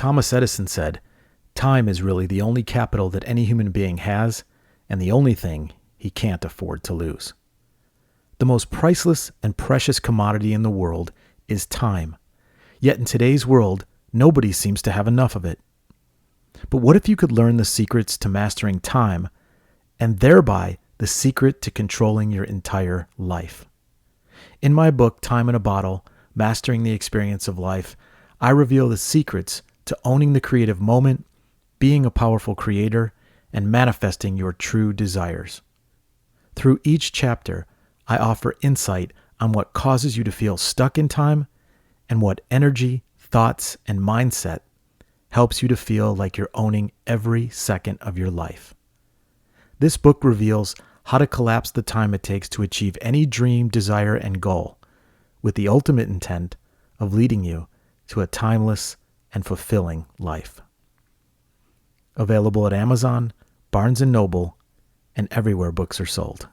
Thomas Edison said, "Time is really the only capital that any human being has, and the only thing he can't afford to lose." The most priceless and precious commodity in the world is time. Yet in today's world, nobody seems to have enough of it. But what if you could learn the secrets to mastering time, and thereby the secret to controlling your entire life? In my book, Time in a Bottle, Mastering the Experience of Life, I reveal the secrets to owning the creative moment, being a powerful creator, and manifesting your true desires. Through each chapter, I offer insight on what causes you to feel stuck in time and what energy, thoughts, and mindset helps you to feel like you're owning every second of your life. This book reveals how to collapse the time it takes to achieve any dream, desire, and goal, with the ultimate intent of leading you to a timeless and fulfilling life. Available at Amazon, Barnes & Noble, and everywhere books are sold.